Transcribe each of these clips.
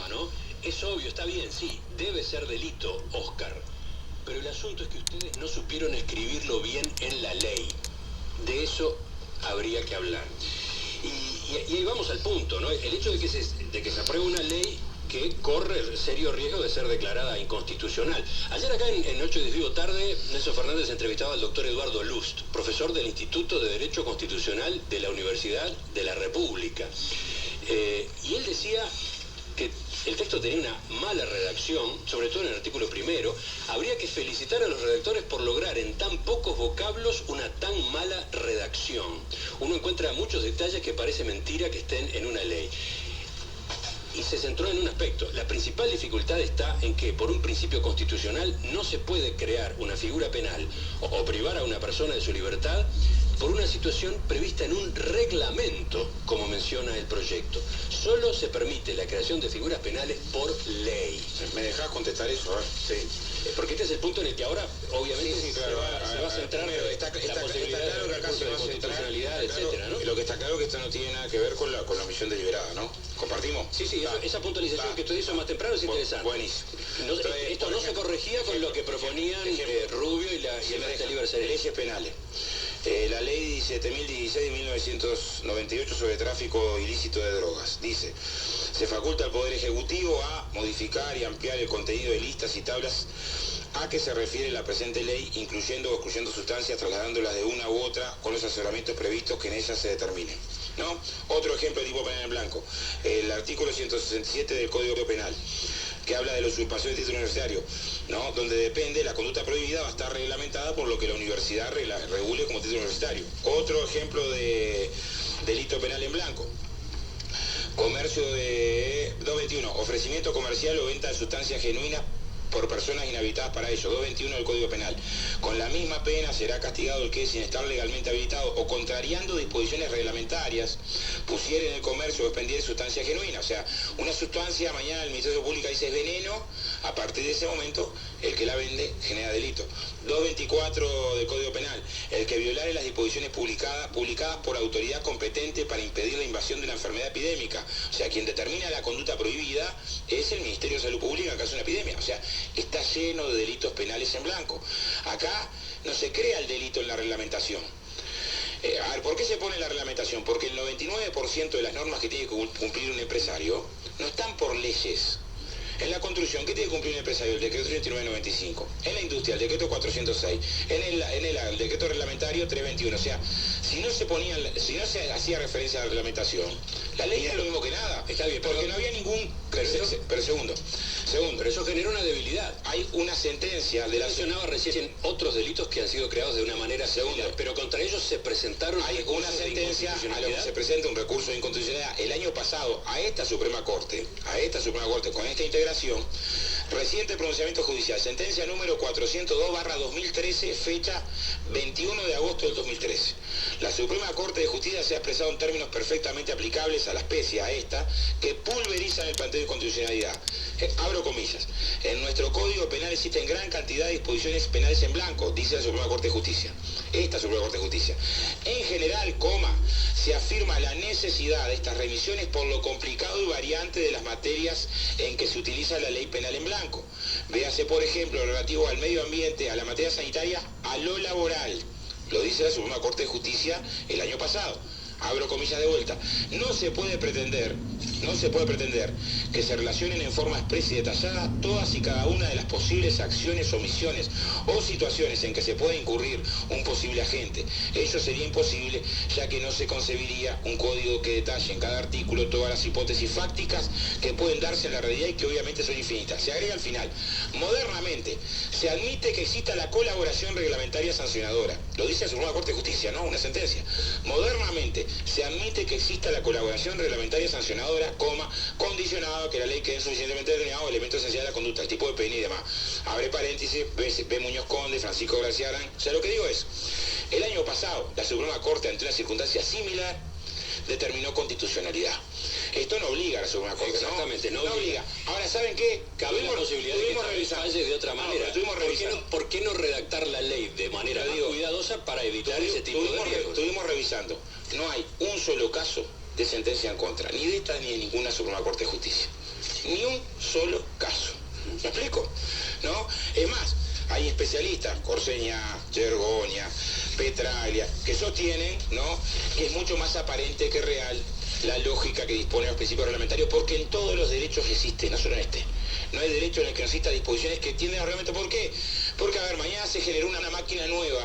¿no? Es obvio, está bien, sí, debe ser delito, Oscar. Pero el asunto es que ustedes no supieron escribirlo bien en la ley. De eso habría que hablar. Y ahí vamos al punto, ¿no? El hecho de que se apruebe una ley que corre el serio riesgo de ser declarada inconstitucional. Ayer acá en 8 de Vivo Tarde, Nelson Fernández entrevistaba al doctor Eduardo Lust, profesor del Instituto de Derecho Constitucional de la Universidad de la República. Y él decía que el texto tenía una mala redacción, sobre todo en el artículo primero. Habría que felicitar a los redactores por lograr en tan pocos vocablos una tan mala redacción. Uno encuentra muchos detalles que parece mentira que estén en una ley. Y se centró en un aspecto. La principal dificultad está en que, por un principio constitucional, no se puede crear una figura penal o privar a una persona de su libertad por una situación prevista en un reglamento, como menciona el proyecto. Solo se permite la creación de figuras penales por ley. ¿Me dejás contestar eso? Sí. Porque este es el punto en el que ahora, obviamente, sí, claro, se va a centrar está claro que acá se va a centrar, etcétera, ¿no? Lo que está claro es que esto no tiene nada que ver con la omisión deliberada, ¿no? ¿Compartimos? Sí, esa puntualización que usted hizo más temprano es interesante. Buenísimo. Esto no se corregía con lo que proponían Rubio y el maestro Libercel. Leyes penales. La ley 17.016 de 1998 sobre tráfico ilícito de drogas dice: se faculta al Poder Ejecutivo a modificar y ampliar el contenido de listas y tablas a que se refiere la presente ley, incluyendo o excluyendo sustancias, trasladándolas de una u otra con los asesoramientos previstos que en ellas se determinen, ¿no? Otro ejemplo de tipo penal en blanco, el artículo 167 del Código Penal, que habla de la usurpación del título universitario, ¿no? Donde depende, la conducta prohibida va a estar reglamentada por lo que la universidad regule como título universitario. Otro ejemplo de delito penal en blanco: comercio de 221, ofrecimiento comercial o venta de sustancias genuinas por personas inhabilitadas para ello, 221 del Código Penal. Con la misma pena será castigado el que, sin estar legalmente habilitado o contrariando disposiciones reglamentarias, pusiera en el comercio o expendiera sustancia genuina. O sea, una sustancia, mañana el Ministerio Público dice es veneno, a partir de ese momento el que la vende genera delito. 224 del Código Penal, el que violare las disposiciones publicadas por autoridad competente para impedir la invasión de una enfermedad epidémica. O sea, quien determina la conducta prohibida es el Ministerio de Salud Pública en caso de una epidemia. O sea, está lleno de delitos penales en blanco. Acá no se crea el delito en la reglamentación. A ver, ¿por qué se pone en la reglamentación? Porque el 99% de las normas que tiene que cumplir un empresario no están por leyes. En la construcción, ¿qué tiene que cumplir un empresario? El decreto 3995. En la industria, el decreto 406. En el decreto reglamentario 321. O sea, si no se hacía referencia a la reglamentación, la ley era lo mismo que nada. Está bien, porque no había ningún... Pero segundo. Pero eso genera una debilidad. Hay una sentencia de la... mencionaba recién otros delitos que han sido creados de una manera similar, pero contra ellos se presentaron... Hay una sentencia a lo que se presenta un recurso de inconstitucionalidad el año pasado a esta Suprema Corte, con esta integración, reciente pronunciamiento judicial, sentencia número 402/2013, fecha 21 de agosto del 2013. La Suprema Corte de Justicia se ha expresado en términos perfectamente aplicables a la especie, a esta, que pulverizan el planteo de inconstitucionalidad. Abro comillas: en nuestro Código Penal existen gran cantidad de disposiciones penales en blanco, dice la Suprema Corte de Justicia. Esta Suprema Corte de Justicia. En general, se afirma la necesidad de estas revisiones por lo complicado y variante de las materias en que se utiliza la ley penal en blanco. Véase, por ejemplo, lo relativo al medio ambiente, a la materia sanitaria, a lo laboral. Lo dice la Suprema Corte de Justicia el año pasado. Abro comillas de vuelta: no se puede pretender que se relacionen en forma expresa y detallada todas y cada una de las posibles acciones, omisiones o situaciones en que se puede incurrir un posible agente. Ello sería imposible, ya que no se concebiría un código que detalle en cada artículo todas las hipótesis fácticas que pueden darse en la realidad y que obviamente son infinitas. Se agrega al final: modernamente se admite que exista la colaboración reglamentaria sancionadora. Lo dice la Suprema Corte de Justicia, ¿no? Una sentencia. Modernamente se admite que exista la colaboración reglamentaria sancionadora, condicionado a que la ley quede suficientemente determinado elementos esenciales de la conducta, el tipo de pena y demás. Abre paréntesis, B. Muñoz Conde, Francisco Graciarán. O sea, lo que digo es, el año pasado la Suprema Corte, ante una circunstancia similar, determinó constitucionalidad. Esto no obliga a la Suprema Corte. Exactamente, no obliga. Ahora, ¿saben qué? Cabe la posibilidad de que falle de otra manera. ¿Por qué no redactar la ley de manera más cuidadosa para evitar ese tipo de riesgos? Estuvimos revisando. No hay un solo caso de sentencia en contra, ni de esta ni de ninguna Suprema Corte de Justicia. Ni un solo caso. ¿Me explico? ¿No? Es más, hay especialistas, Corseña, Gergonia, Petraglia, que sostienen, ¿no?, que es mucho más aparente que real la lógica que dispone los principios reglamentarios, porque en todos los derechos existe, no solo en este. No hay derecho en el que no exista disposiciones que tienden a reglamento. ¿Por qué? Porque, a ver, mañana se generó una máquina nueva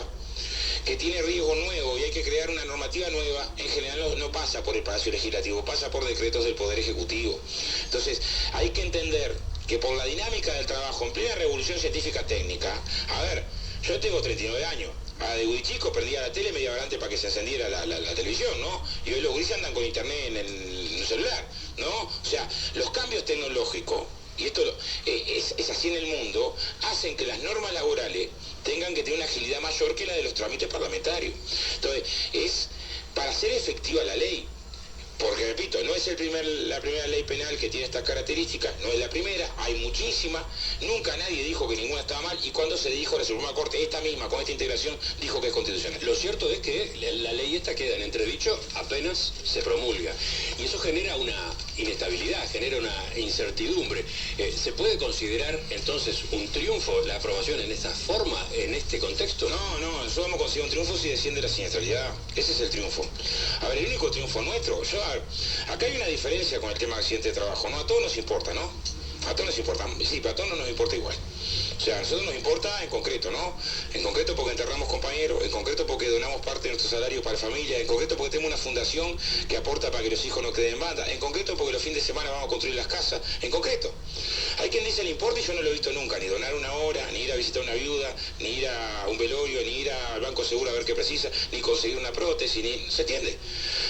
que tiene riesgo nuevo y hay que crear una normativa nueva. En general no pasa por el Palacio Legislativo, pasa por decretos del Poder Ejecutivo. Entonces, hay que entender que por la dinámica del trabajo en plena revolución científica técnica, a ver, yo tengo 39 años. De muy chico prendía la tele media hora antes para que se encendiera la televisión, ¿no? Y hoy los gurises andan con internet en el celular, ¿no? O sea, los cambios tecnológicos, y esto es así en el mundo, hacen que las normas laborales tengan que tener una agilidad mayor que la de los trámites parlamentarios. Entonces, es para hacer efectiva la ley. Porque, repito, no es la primera ley penal que tiene estas características, no es la primera, hay muchísimas, nunca nadie dijo que ninguna estaba mal, y cuando se dijo, la Suprema Corte, esta misma, con esta integración, dijo que es constitucional. Lo cierto es que la ley esta queda en entredicho apenas se promulga, y eso genera una inestabilidad, genera una incertidumbre. ¿Se puede considerar entonces un triunfo la aprobación en esta forma, en este contexto? No, nosotros hemos conseguido un triunfo si desciende la siniestralidad. Ese es el triunfo. A ver, el único triunfo nuestro, acá hay una diferencia con el tema de accidente de trabajo, ¿no? A todos nos importa, ¿no? A todos nos importa, sí, pero a todos no nos importa igual. O sea, a nosotros nos importa en concreto, ¿no? En concreto porque enterramos compañeros, en concreto porque donamos parte de nuestro salario para la familia, en concreto porque tenemos una fundación que aporta para que los hijos no queden en banda, en concreto porque los fines de semana vamos a construir las casas, en concreto. Hay quien dice el importe y yo no lo he visto nunca, ni donar una hora, ni ir a visitar a una viuda, ni ir a un velorio, ni ir al banco seguro a ver qué precisa, ni conseguir una prótesis, ni... ¿Se entiende?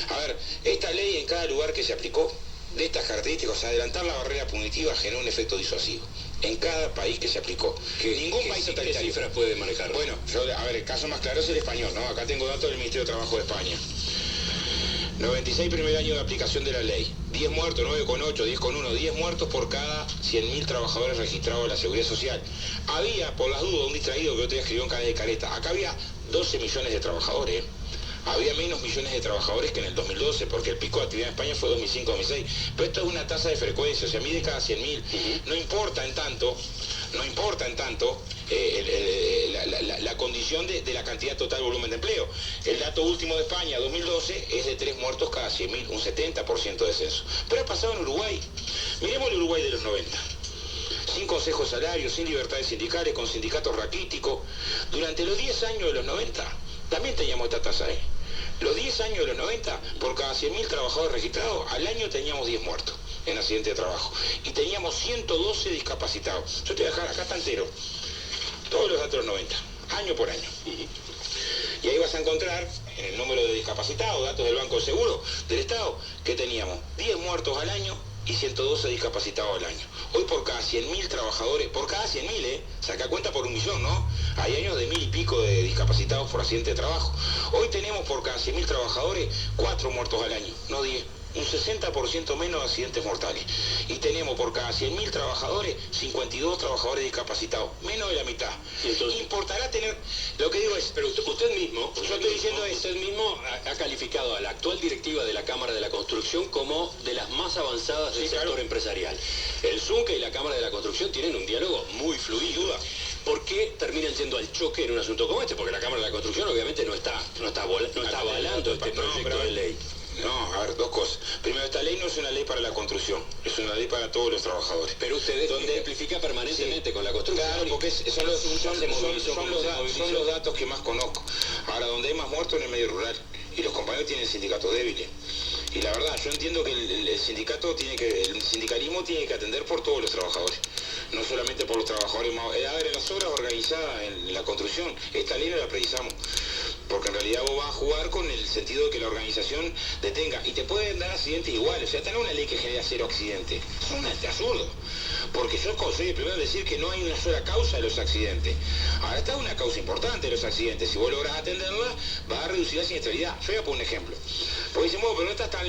A ver, esta ley en cada lugar que se aplicó, de estas características, o sea, adelantar la barrera punitiva generó un efecto disuasivo. En cada país que se aplicó. Ningún país totalitario. ¿Qué cifras puede manejar? Bueno, a ver, el caso más claro es el español, ¿no? Acá tengo datos del Ministerio de Trabajo de España. 96 primer año de aplicación de la ley. 10 muertos, 9,8, 10,1, 10 muertos por cada 100.000 trabajadores registrados en la Seguridad Social. Había, por las dudas, un distraído que otro día escribió en Canal de Careta. Acá había 12 millones de trabajadores. Había menos millones de trabajadores que en el 2012, porque el pico de actividad en España fue 2005-2006. Pero esto es una tasa de frecuencia, o sea, mide cada 100.000. No importa en tanto la condición de la cantidad total volumen de empleo. El dato último de España, 2012, es de 3 muertos cada 100.000, un 70% de descenso. Pero ha pasado en Uruguay. Miremos el Uruguay de los 90. Sin consejo de salario, sin libertades sindicales, con sindicatos raquíticos. Durante los 10 años de los 90, también teníamos esta tasa, ¿eh? Los 10 años de los 90, por cada 100.000 trabajadores registrados, al año teníamos 10 muertos en accidente de trabajo. Y teníamos 112 discapacitados. Yo te voy a dejar, acá está entero, todos los datos de los 90, año por año. Y ahí vas a encontrar, en el número de discapacitados, datos del Banco de Seguro del Estado, que teníamos 10 muertos al año y 112 discapacitados al año. Hoy por cada 100.000 trabajadores, por cada 100.000, saca cuenta por 1.000.000, ¿no? Hay años de 1.000 y pico de discapacitados por accidente de trabajo. Hoy tenemos por cada 100.000 trabajadores 4 muertos al año, no 10. Un 60% menos de accidentes mortales. Y tenemos por cada 100.000 trabajadores, 52 trabajadores discapacitados. Menos de la mitad. Entonces, importará tener... Lo que digo es... Pero usted mismo... Yo estoy diciendo es... Usted mismo ha calificado a la actual directiva de la Cámara de la Construcción como de las más avanzadas del sector empresarial. El ZUNCA y la Cámara de la Construcción tienen un diálogo muy fluido. ¿Por qué terminan yendo al choque en un asunto como este? Porque la Cámara de la Construcción obviamente no está avalando este proyecto de ley. No, a ver, dos cosas. Primero, esta ley no es una ley para la construcción, es una ley para todos los trabajadores. Pero usted ejemplifica permanentemente con la construcción. Claro, porque son los datos que más conozco. Ahora, donde hay más muertos en el medio rural, y los compañeros tienen sindicatos débiles. Y la verdad, yo entiendo que el sindicalismo tiene que atender por todos los trabajadores, no solamente por los trabajadores más... A ver, en las obras organizadas, en la construcción, esta ley no la precisamos, porque en realidad vos vas a jugar con el sentido de que la organización detenga, y te pueden dar accidentes iguales. O sea, tener una ley que genera 0 accidentes es absurdo, porque yo soy el primero en decir que no hay una sola causa de los accidentes. Ahora está una causa importante de los accidentes, si vos lográs atenderla, va a reducir la siniestralidad. Yo voy a poner un ejemplo, porque dicen, bueno, pero no estás tan lejos.